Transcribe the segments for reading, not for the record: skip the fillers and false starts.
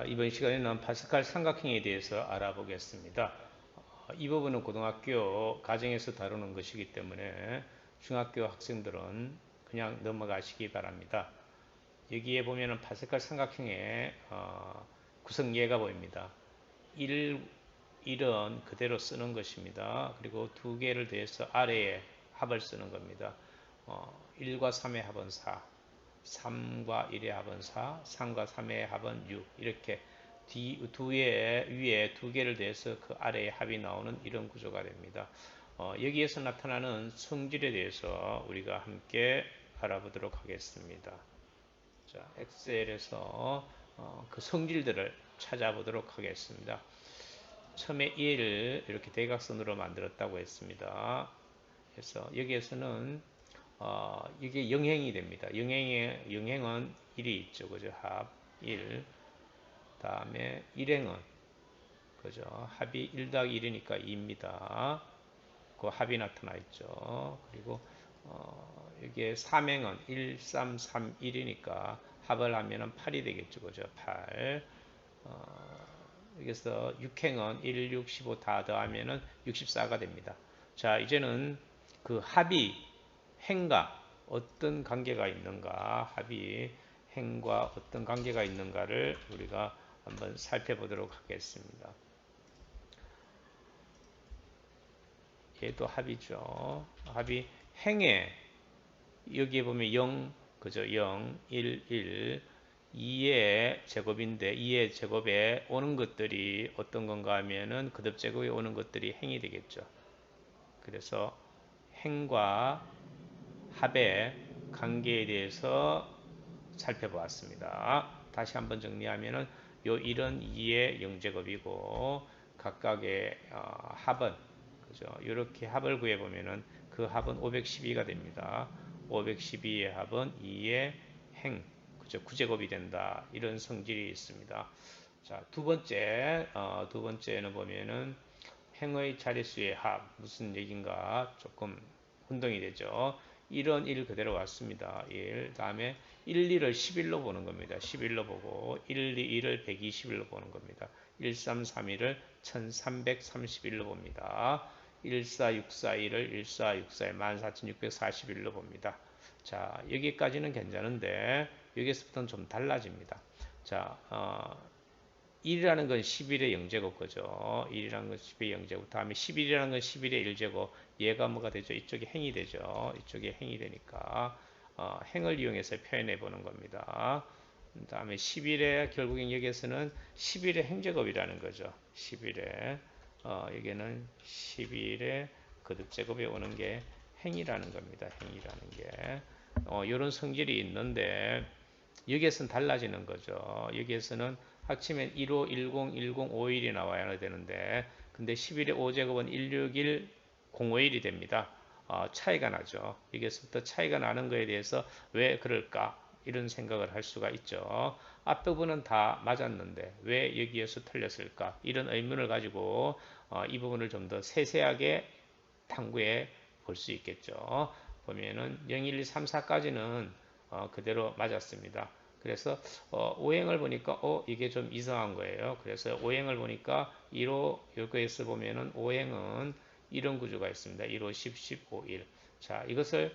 자, 이번 시간에는 파스칼 삼각형에 대해서 알아보겠습니다. 이 부분은 고등학교 과정에서 다루는 것이기 때문에 중학교 학생들은 그냥 넘어가시기 바랍니다. 여기에 보면은 파스칼 삼각형의 구성예가 보입니다. 1은 그대로 쓰는 것입니다. 그리고 두 개를 더해서 아래에 합을 쓰는 겁니다. 1과 3의 합은 4, 3과 1의 합은 4, 3과 3의 합은 6 이렇게 위에 두 개를 더해서 그 아래에 합이 나오는 이런 구조가 됩니다. 여기에서 나타나는 성질에 대해서 우리가 함께 알아보도록 하겠습니다. 자, 엑셀에서 그 성질들을 찾아보도록 하겠습니다. 처음에 얘를 이렇게 대각선으로 만들었다고 했습니다. 그래서 여기에서는 이게 영행이 됩니다. 영행은 1이 있죠. 그죠? 합 1. 다음에 일행은 그죠? 합이 1 더하기 1이니까 2입니다. 그 합이 나타나 있죠. 그리고 여기에 삼행은 1, 3, 3, 1이니까 합을 하면은 8이 되겠죠. 그죠? 8. 여기서 6행은 1, 6, 15 다 더하면은 64가 됩니다. 자, 이제는 그 합이 행과 어떤 관계가 있는가, 합이 행과 어떤 관계가 있는가를 우리가 한번 살펴보도록 하겠습니다. 얘도 합이죠. 합이 행에 여기에 보면 0, 그죠? 0, 1, 1, 2의 제곱인데 2의 제곱에 오는 것들이 어떤 건가 하면은 그듭 제곱에 오는 것들이 행이 되겠죠. 그래서 행과 합의 관계에 대해서 살펴보았습니다. 다시 한번 정리하면은 요 1은 2의 0제곱이고 각각의 합은 그죠? 이렇게 합을 구해 보면은 그 합은 512가 됩니다. 512의 합은 2의 행 그죠? 9제곱이 된다. 이런 성질이 있습니다. 자, 두 번째는 보면은 행의 자릿수의 합 무슨 얘기인가 조금 혼동이 되죠. 1은 1 그대로 왔습니다. 1. 다음에 1, 2를 11로 보는 겁니다. 11로 보고 1, 2, 1을 121로 보는 겁니다. 1, 3, 3, 1을 1331로 봅니다. 1, 4, 6, 4, 1을 1, 4, 6, 4에 14641로 봅니다. 자, 여기까지는 괜찮은데 여기서부터는 좀 달라집니다. 자, 1이라는 건 11의 0제곱 거죠. 1이라는 건 10의 0제곱. 다음에 11이라는 건 11의 1제곱. 얘가 뭐가 되죠? 이쪽에 행이 되죠. 이쪽에 행이 되니까 행을 이용해서 표현해 보는 겁니다. 다음에 11의 결국엔 여기에서는 11의 행제곱이라는 거죠. 11의 여기는 11의 거듭제곱에 오는 게 행이라는 겁니다. 행이라는 게 이런 성질이 있는데 여기에서는 달라지는 거죠. 여기에서는 합치면 15, 10, 10, 51이 나와야 되는데 근데 11의 5제곱은 161, 051이 됩니다. 차이가 나죠. 여기서부터 차이가 나는 거에 대해서 왜 그럴까? 이런 생각을 할 수가 있죠. 앞부분은 다 맞았는데 왜 여기에서 틀렸을까? 이런 의문을 가지고 이 부분을 좀 더 세세하게 탐구해 볼 수 있겠죠. 보면은 0, 1, 2, 3, 4까지는 그대로 맞았습니다. 그래서 오행을 보니까 이게 좀 이상한 거예요. 그래서 오행을 보니까 1호 여기에서 보면은 오행은 이런 구조가 있습니다. 1, 5, 10, 15, 1. 자, 이것을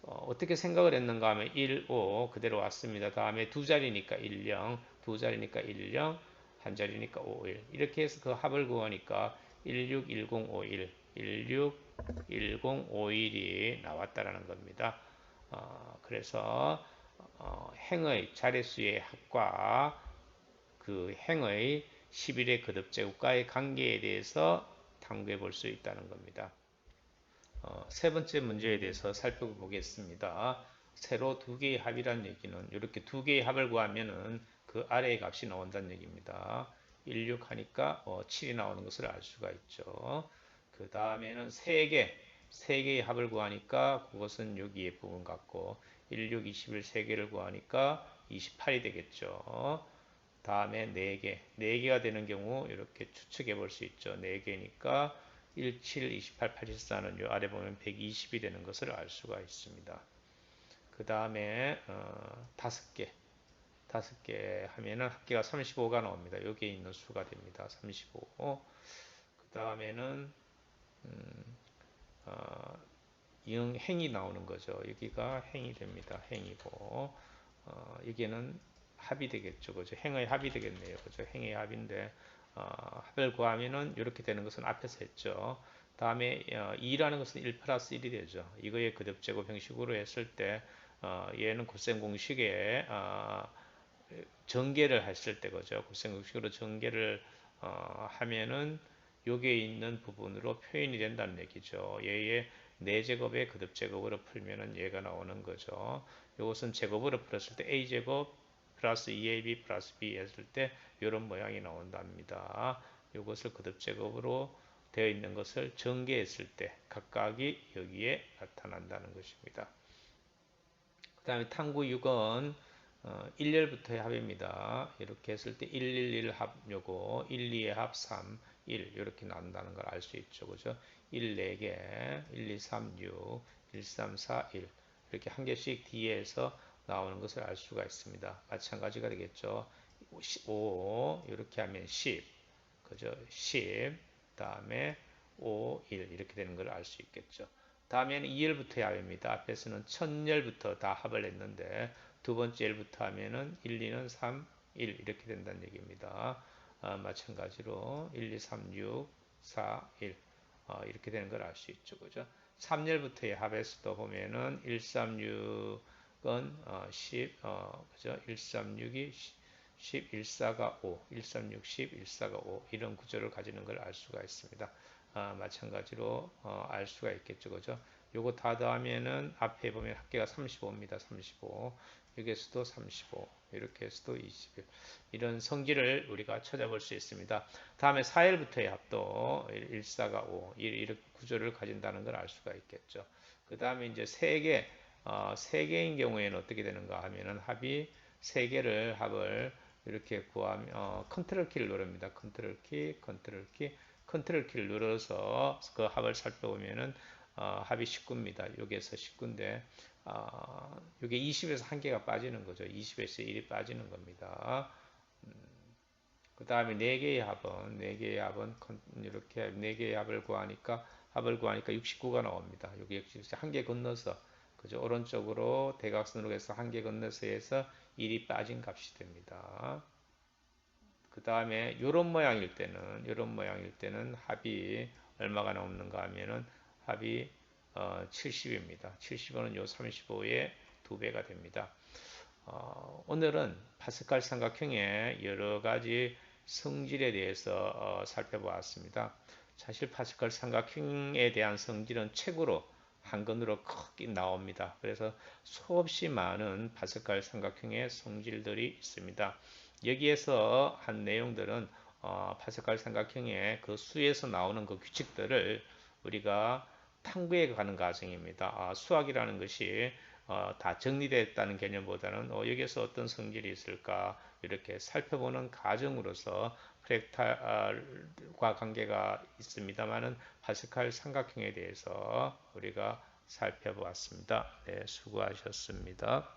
어떻게 생각을 했는가 하면 1, 5 그대로 왔습니다. 다음에 두 자리니까 1, 0, 두 자리니까 1, 0, 한 자리니까 5, 1. 이렇게 해서 그 합을 구하니까 1, 6, 1, 0, 5, 1, 1, 6, 1, 0, 5, 1이 나왔다라는 겁니다. 그래서 행의 자릿수의 합과 그 행의 11의 거듭제곱과의 관계에 대해서 탐구해 볼 수 있다는 겁니다. 세 번째 문제에 대해서 살펴보겠습니다. 세로 두 개의 합이란 얘기는 이렇게 두 개의 합을 구하면은 그 아래의 값이 나온다는 얘기입니다. 1, 6 하니까 7이 나오는 것을 알 수가 있죠. 그 다음에는 세 개의 합을 구하니까 그것은 여기에 부분 같고 1, 6, 21 3개를 구하니까 28이 되겠죠. 다음에 4개, 4개가 되는 경우 이렇게 추측해 볼 수 있죠. 4개니까 1, 7, 28, 84는 요 아래 보면 120이 되는 것을 알 수가 있습니다. 그 다음에 5개, 5개 하면은 합계가 35가 나옵니다. 여기에 있는 수가 됩니다. 35. 그 다음에는 어, 행이 나오는 거죠. 여기가 행이 됩니다. 행이고 여기는 합이 되겠죠. 그죠? 행의 합이 되겠네요. 그죠? 행의 합인데 합을 구하면은 이렇게 되는 것은 앞에서 했죠. 다음에 2라는 것은 1 플러스 1이 되죠. 이거의 거듭제곱 형식으로 했을 때 얘는 곱셈 공식에 전개를 했을 때 그죠. 곱셈 공식으로 전개를 하면은 여기에 있는 부분으로 표현이 된다는 얘기죠. 얘의 4제곱의 거듭제곱으로 풀면은 얘가 나오는 거죠. 이것은 제곱으로 풀었을 때 a제곱 플러스 2ab 플러스 b 했을 때 이런 모양이 나온답니다. 이것을 거듭제곱으로 되어 있는 것을 전개했을 때 각각이 여기에 나타난다는 것입니다. 그 다음에 탐구 6은 1열부터의 합입니다. 이렇게 했을 때 111 합 요거 1, 2의 합 3, 1 이렇게 나온다는 걸 알 수 있죠. 그죠? 1 4개, 1, 2, 3, 6, 1, 3, 4, 1 이렇게 한 개씩 뒤에서 나오는 것을 알 수가 있습니다. 마찬가지가 되겠죠. 5 이렇게 하면 10 그죠? 10 다음에 5, 1 이렇게 되는 걸 알 수 있겠죠. 다음에는 2열부터의 합입니다. 앞에서는 1000열부터 다 합을 했는데 두 번째 열부터 하면은 1, 2는 3, 1 이렇게 된다는 얘기입니다. 마찬가지로 1, 2, 3, 6, 4, 1 이렇게 되는 걸 알 수 있죠. 그죠? 3열부터의 합에서도 보면은 1, 3, 6은 10, 그죠? 1, 3, 6이 10, 1, 4가 5, 1, 3, 6, 10, 1, 4가 5 이런 구조를 가지는 걸 알 수가 있습니다. 마찬가지로 알 수가 있겠죠. 그죠? 요거 다 더하면은 앞에 보면 합계가 35입니다. 35. 여기에서도 35. 이렇게 해서도 21. 이런 성질을 우리가 찾아볼 수 있습니다. 다음에 4열부터의 합도 1, 4가 5. 이렇게 구조를 가진다는 걸 알 수가 있겠죠. 그 다음에 이제 3개, 3개인 경우에는 어떻게 되는가 하면은 합이 3개를 합을 이렇게 구하면 컨트롤 키를 누릅니다. 컨트롤 키, 컨트롤 키, 컨트롤 키를 눌러서 그 합을 살펴보면은 합이 19입니다. 여기에서 19인데 이게 20에서 한 개가 빠지는 거죠. 20에서 1이 빠지는 겁니다. 그 다음에 4개의 합은 이렇게 4개의 합을 구하니까 69가 나옵니다. 여기 역시 한 개 건너서 그죠? 오른쪽으로 대각선으로 해서 한 개 건너서 해서 1이 빠진 값이 됩니다. 그 다음에 이런 모양일 때는 합이 얼마가 나오는가 하면은 합이 70입니다. 70은 요 35의 2배가 됩니다. 오늘은 파스칼 삼각형의 여러 가지 성질에 대해서 살펴보았습니다. 사실 파스칼 삼각형에 대한 성질은 책으로 한 권으로 크게 나옵니다. 그래서 수없이 많은 파스칼 삼각형의 성질들이 있습니다. 여기에서 한 내용들은 파스칼 삼각형의 그 수에서 나오는 그 규칙들을 우리가 탐구해 가는 과정입니다. 수학이라는 것이 다 정리됐다는 개념보다는 여기에서 어떤 성질이 있을까 이렇게 살펴보는 과정으로서 프랙탈과 관계가 있습니다만은 파스칼 삼각형에 대해서 우리가 살펴보았습니다. 네, 수고하셨습니다.